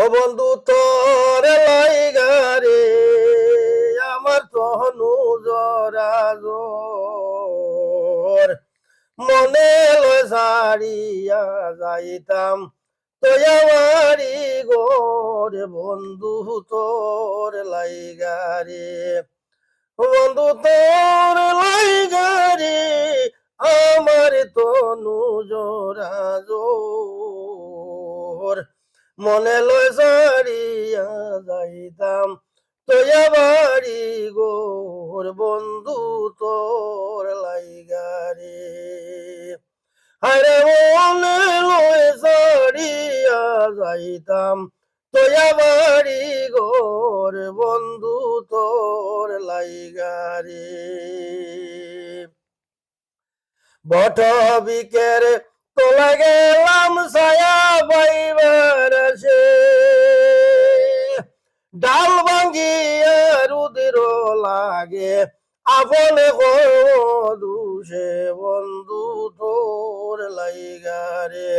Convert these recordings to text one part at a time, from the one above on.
ও বন্ধু তোর লাইগা রে আমার তনু জরা জোর মনে লয় সারিয়া যাইতাম তুই আমারি গোর বন্ধু তোর লাইগা রে বন্ধু তোর লাইগা রে আমার তনু জরা জোর মনে লয় সারিয়া যাইতাম তোয়া বাড়ি গোর বন্ধু তোর লাইগা রে আরে মনে লয় সারিয়া যাইতাম তোয়া বাড়ি গোর বন্ধু তোর লাইগা রে বট বিকের তোলা গেলাম ছায়া পাইবার সে ডাল ভাঙ্গিয়া রুদ্র লাগে আপন দুষে বন্ধু তোর লাইগা রে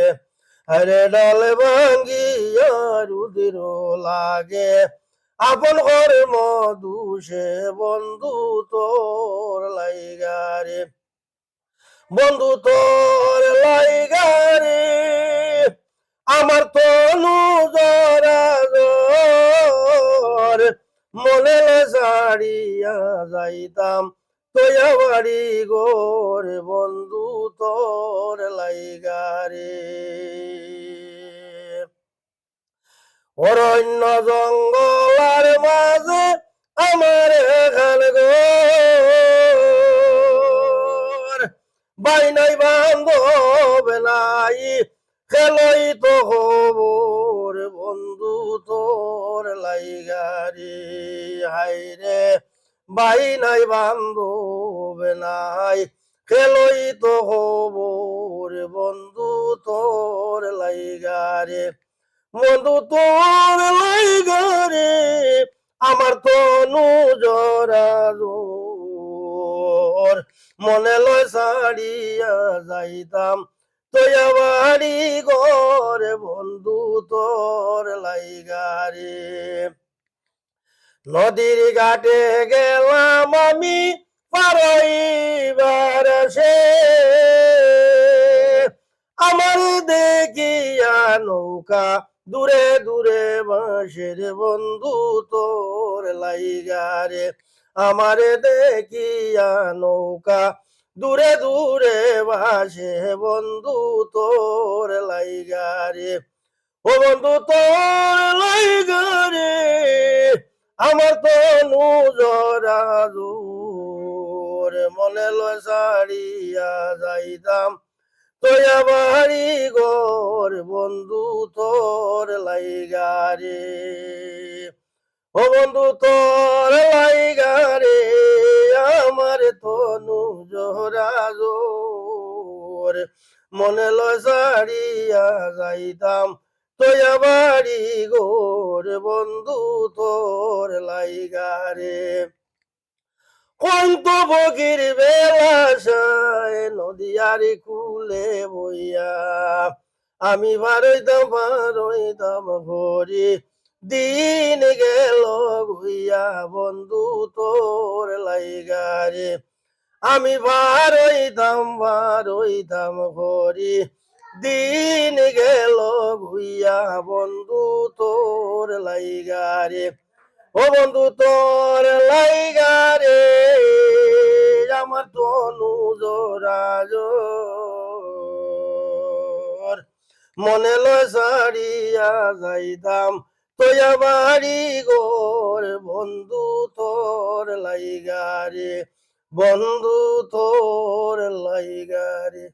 আরে ডাল ভাঙ্গিয়া রুদ্র লাগে আপন ঘর মধুষে বন্ধু তোর লাইগা রে বন্ধু তোর লাইগা রে আমার তনু জরা জোর মনে সারিয়া যাইতাম তোয়া বাড়ি গোর বন্ধু তোর লাইগা রে অরণ্য জঙ্গলার মাঝে আমার এখান গোর বাইনাই বান্ধব নাই খেলই তো খবর বন্ধু তোর লাইগা রে হাইরে বাইনাই বান্ধব নাই খেলই তো খবর বন্ধু তোর লাইগা রে বন্ধু তোর লাইগা রে আমার তনু জরা জোর মনে লয় সারিয়া যাইতাম তোয়া বাড়ি গোর বন্ধু তোর লাইগা রে নদীর ঘাটে গেলাম আমি পারাইবার সে আমার দেখিয়া নৌকা দূরে দূরে বাঁশের বন্ধু তোর লাইগা রে আমার দেখিয়া নৌকা দূরে দূরে বাসে বন্ধু তোর লাইগা রে ও বন্ধু তোর লাইগা রে আমার তনু জরা জোর মনে লয় সারিয়া যাইতাম তোয়া বাড়ি গোর বন্ধু তোর লাইগা রে ও বন্ধু তোর লাইগা রে আমার তনু জরা জোর মনে লয় সারিয়া যাইতাম তোয়া বাড়ি গোর বন্ধু তোর লাইগা রে কন্ত বগির বেলাশায় নদিয়ার কুলে বইয়া আমি বারইতাম ভরি দিন গেল গুইয়া বন্ধু তোর লাইগা রে আমি বারইতাম ভরি দিন গেল গুইয়া বন্ধু তোর লাইগা রে ও বন্ধু তোর লাইগা রে আমার তনু জরা জোর মনে লয় সারিয়া যাইতাম তোয়া বাড়ি গোর বন্ধু তোর লাইগা রে বন্ধু তোর লাইগা রে।